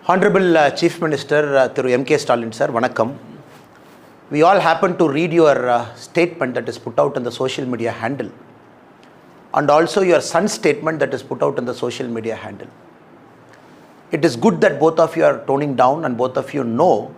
Honorable Chief Minister Thiru M.K. Stalin sir, vanakkam. We all happen to read your statement that is put out on the social media handle, and also your son's statement that is put out on the social media handle. It is good that both of you are toning down and both of you know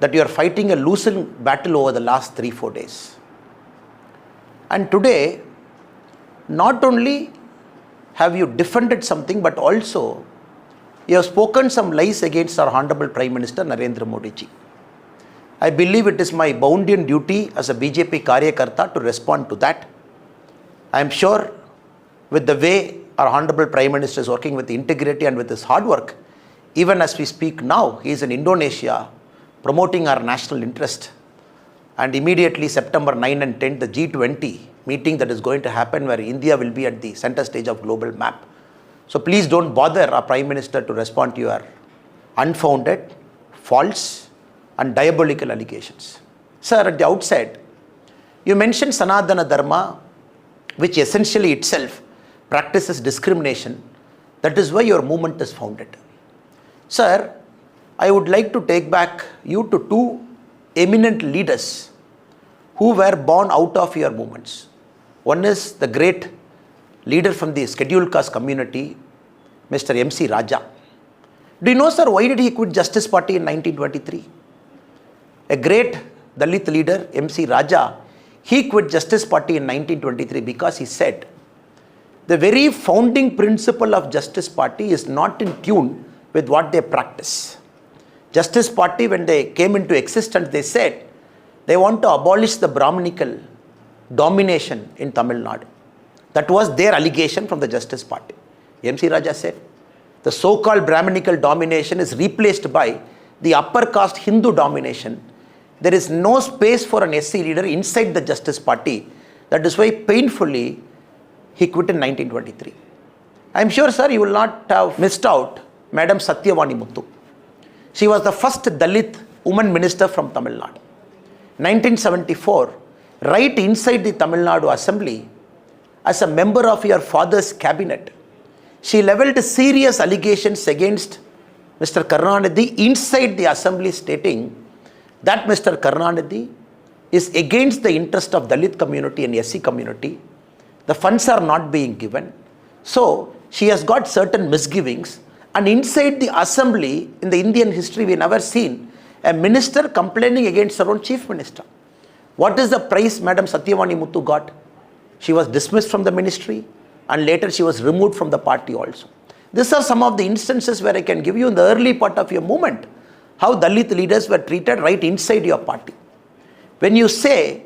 that you are fighting a losing battle over the last 3-4 days. And today, not only have you defended something, but also you have spoken some lies against our Honorable Prime Minister Narendra Modi ji. I believe it is my bounden duty as a BJP Karyakarta to respond to that. I am sure with the way our Honorable Prime Minister is working with integrity and with his hard work, even as we speak now, he is in Indonesia promoting our national interest. And immediately September 9 and 10, the G20 meeting that is going to happen where India will be at the center stage of global map. So please don't bother our Prime Minister to respond to your unfounded, false and diabolical allegations. Sir, at the outset, you mentioned Sanatana Dharma, which essentially itself practices discrimination. That is why your movement is founded. Sir, I would like to take back you to two eminent leaders who were born out of your movements. One is the great leader from the scheduled caste community, Mr. M.C. Raja. Do you know, sir, why did he quit Justice Party in 1923? A great Dalit leader, M.C. Raja, he quit Justice Party in 1923 because he said, the very founding principle of Justice Party is not in tune with what they practice. Justice Party, when they came into existence, they said they want to abolish the Brahminical domination in Tamil Nadu. That was their allegation from the Justice Party. M.C. Raja said, the so-called Brahminical domination is replaced by the upper caste Hindu domination. There is no space for an SC leader inside the Justice Party. That is why painfully he quit in 1923. I am sure, sir, you will not have missed out Madam Satyavani Muthu. She was the first Dalit woman minister from Tamil Nadu. 1974, right inside the Tamil Nadu Assembly, as a member of your father's cabinet, she leveled serious allegations against Mr. Karunanidhi inside the assembly, stating that Mr. Karunanidhi is against the interest of Dalit community and SC community. The funds are not being given. So she has got certain misgivings. And inside the assembly, in the Indian history, we never seen a minister complaining against her own chief minister. What is the price Madam Satyavani Muthu got? She was dismissed from the ministry and later she was removed from the party also. These are some of the instances where I can give you in the early part of your movement, how Dalit leaders were treated right inside your party. When you say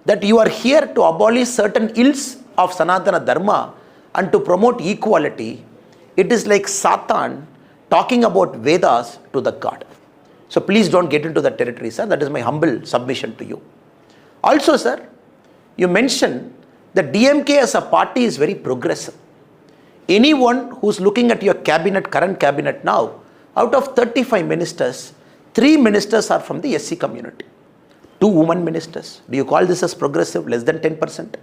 that you are here to abolish certain ills of Sanatana Dharma and to promote equality, it is like Satan talking about Vedas to the God. So please don't get into that territory, sir. That is my humble submission to you. Also, sir, you mentioned that DMK as a party is very progressive. Anyone who's looking at your cabinet, current cabinet now, out of 35 ministers, 3 ministers are from the SC community. 2 women ministers. Do you call this as progressive? Less than 10%.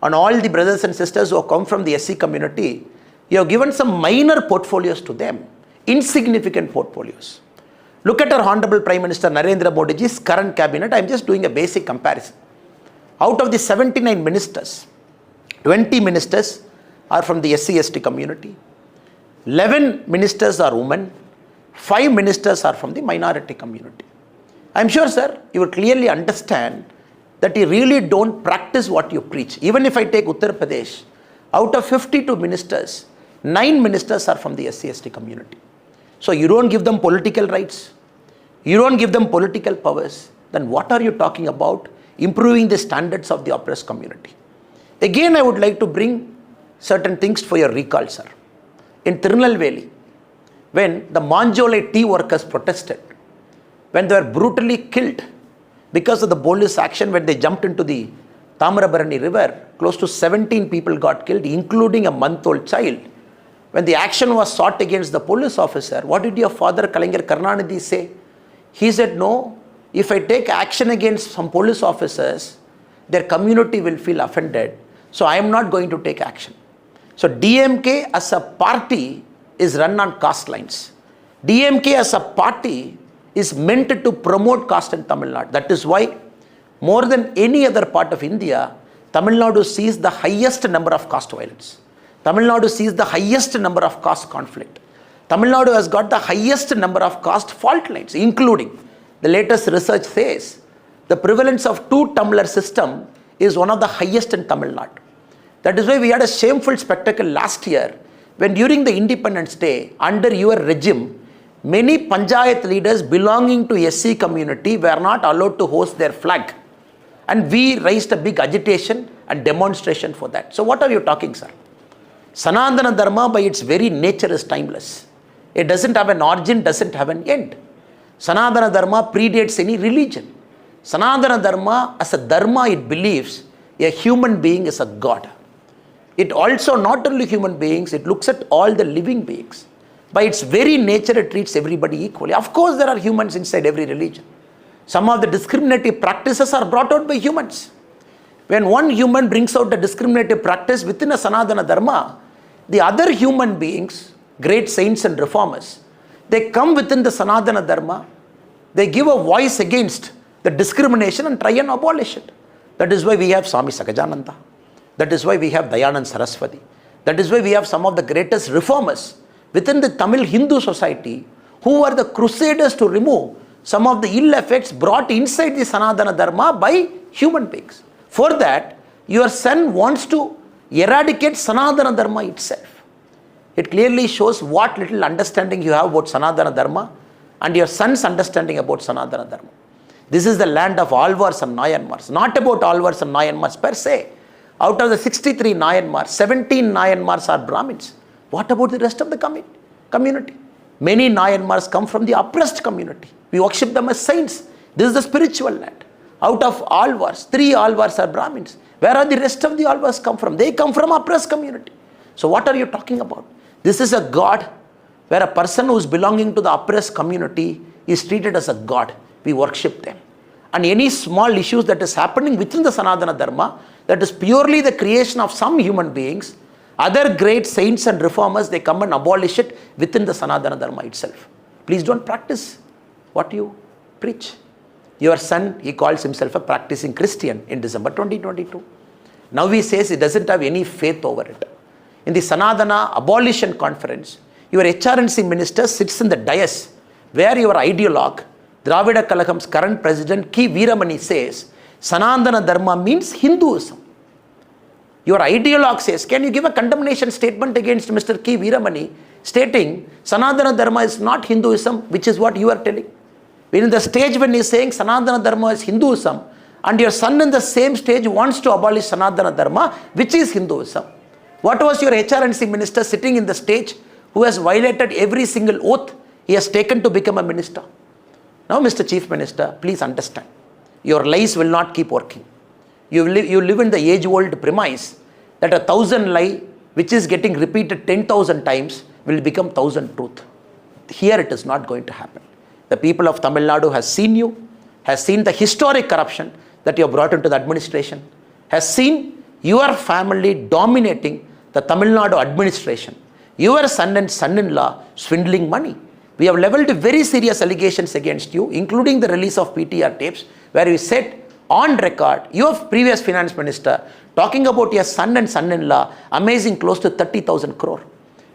And all the brothers and sisters who have come from the SC community, you have given some minor portfolios to them, insignificant portfolios. Look at our Honorable Prime Minister Narendra Modi ji's current cabinet. I am just doing a basic comparison. Out of the 79 ministers, 20 ministers are from the SC/ST community, 11 ministers are women, 5 ministers are from the minority community. I am sure, sir, you will clearly understand that you really don't practice what you preach. Even if I take Uttar Pradesh, out of 52 ministers, 9 ministers are from the SC/ST community. So you don't give them political rights, you don't give them political powers, then what are you talking about improving the standards of the oppressed community? Again, I would like to bring certain things for your recall, sir. In Tirunelveli, when the Manjolai tea workers protested, when they were brutally killed because of the police action, when they jumped into the Tamarabarani river, close to 17 people got killed, including a month-old child. When the action was sought against the police officer, what did your father, Kalaignar Karunanidhi, say? He said, no, if I take action against some police officers, their community will feel offended. So I am not going to take action. So DMK as a party is run on caste lines. DMK as a party is meant to promote caste in Tamil Nadu. That is why, more than any other part of India, Tamil Nadu sees the highest number of caste violence. Tamil Nadu sees the highest number of caste conflict. Tamil Nadu has got the highest number of caste fault lines, including, the latest research says, the prevalence of two-tumbler system is one of the highest in Tamil Nadu. That is why we had a shameful spectacle last year when during the Independence Day, under your regime, many Panchayat leaders belonging to SC community were not allowed to host their flag. And we raised a big agitation and demonstration for that. So what are you talking, sir? Sanatana Dharma by its very nature is timeless. It doesn't have an origin, doesn't have an end. Sanatana Dharma predates any religion. Sanatana Dharma, as a dharma, it believes a human being is a god. It also not only human beings, it looks at all the living beings. By its very nature, it treats everybody equally. Of course, there are humans inside every religion. Some of the discriminative practices are brought out by humans. When one human brings out a discriminative practice within a Sanatana Dharma, the other human beings, great saints and reformers, they come within the Sanatana Dharma, they give a voice against the discrimination and try and abolish it. That is why we have Swami Sakajananda. That is why we have Dayanand Saraswati. That is why we have some of the greatest reformers within the Tamil Hindu society who are the crusaders to remove some of the ill effects brought inside the Sanatana Dharma by human beings. For that, your son wants to eradicate Sanatana Dharma itself. It clearly shows what little understanding you have about Sanatana Dharma and your son's understanding about Sanatana Dharma. This is the land of Alvars and Nayanmars, not about Alvars and Nayanmars per se. Out of the 63 Nayanmars, 17 Nayanmars are Brahmins. What about the rest of the community? Many Nayanmars come from the oppressed community. We worship them as saints. This is the spiritual land. Out of Alvars, 3 Alvars are Brahmins. Where are the rest of the Alvars come from? They come from oppressed community. So what are you talking about? This is a god where a person who is belonging to the oppressed community is treated as a god. We worship them. And any small issues that is happening within the Sanatana Dharma, that is purely the creation of some human beings, other great saints and reformers, they come and abolish it within the Sanatana Dharma itself. Please don't practice what you preach. Your son, he calls himself a practicing Christian in December 2022. Now he says he doesn't have any faith over it. In the Sanatana Abolition Conference, your HRNC minister sits in the dais where your ideologue, Dravida Kalagam's current president, K. Veeramani, says Sanatana Dharma means Hinduism. Your ideologue says, can you give a condemnation statement against Mr. K. Veeramani stating Sanatana Dharma is not Hinduism, which is what you are telling? In the stage when he is saying Sanatana Dharma is Hinduism, and your son in the same stage wants to abolish Sanatana Dharma, which is Hinduism. What was your HRNC minister sitting in the stage who has violated every single oath he has taken to become a minister? Now, Mr. Chief Minister, please understand. Your lies will not keep working. You live in the age-old premise that 1,000 lie which is getting repeated 10,000 times will become 1,000 truth. Here it is not going to happen. The people of Tamil Nadu has seen you, has seen the historic corruption that you have brought into the administration, has seen your family dominating the Tamil Nadu administration, your son and son-in-law swindling money. We have leveled very serious allegations against you, including the release of PTR tapes, where you said on record, your previous finance minister, talking about your son and son-in-law, amazing close to 30,000 crore.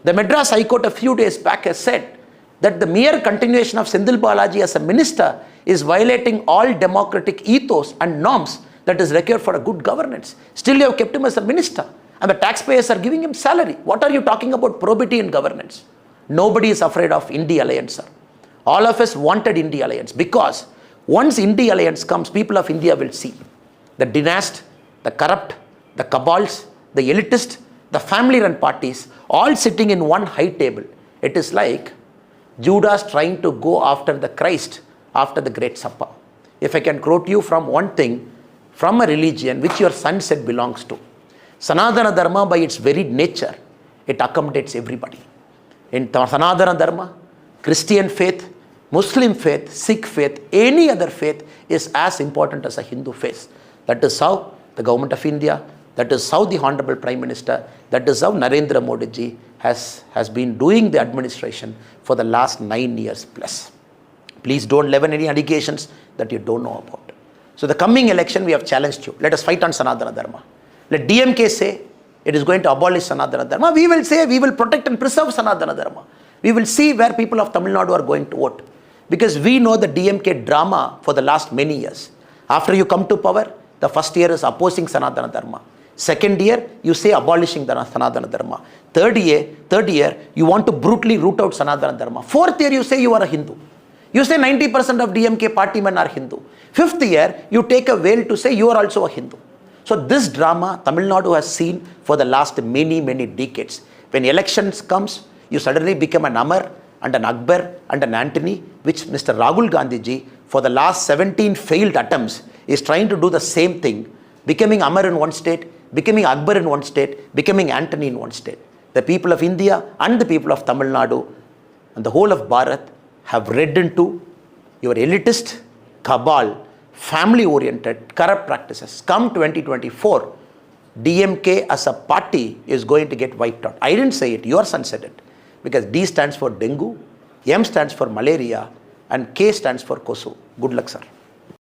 The Madras High Court a few days back has said that the mere continuation of Sendil Balaji as a minister is violating all democratic ethos and norms that is required for a good governance. Still you have kept him as a minister and the taxpayers are giving him salary. What are you talking about probity in governance? Nobody is afraid of India alliance, sir. All of us wanted India alliance because once India alliance comes, people of India will see the dynast, the corrupt, the cabals, the elitist, the family-run parties all sitting in one high table. It is like Judas trying to go after the Christ after the Great Supper. If I can quote you from one thing, from a religion which your son said belongs to. Sanatana Dharma by its very nature, it accommodates everybody. In Sanatana Dharma, Christian faith, Muslim faith, Sikh faith, any other faith is as important as a Hindu faith. That is how the government of India, that is how the Honorable Prime Minister, that is how Narendra Modi ji has been doing the administration for the last 9 years plus. Please don't level any allegations that you don't know about. So the coming election, we have challenged you. Let us fight on Sanatana Dharma. Let DMK say it is going to abolish Sanatana Dharma. We will say we will protect and preserve Sanatana Dharma. We will see where people of Tamil Nadu are going to vote. Because we know the DMK drama for the last many years. After you come to power, the first year is opposing Sanatana Dharma. Second year, you say abolishing the Sanatana Dharma. Third year, you want to brutally root out Sanatana Dharma. Fourth year, you say you are a Hindu. You say 90% of DMK party men are Hindu. Fifth year, you take a veil to say you are also a Hindu. So this drama, Tamil Nadu has seen for the last many, many decades. When elections comes, you suddenly become an Amar and an Akbar and an Antony, which Mr. Rahul Gandhi ji, for the last 17 failed attempts, is trying to do the same thing, becoming Amar in one state, becoming Akbar in one state, becoming Antony in one state. The people of India and the people of Tamil Nadu and the whole of Bharat have read into your elitist, cabal, family-oriented, corrupt practices. Come 2024, DMK as a party is going to get wiped out. I didn't say it, your son said it. Because D stands for dengue, M stands for malaria, and K stands for Kosu. Good luck, sir.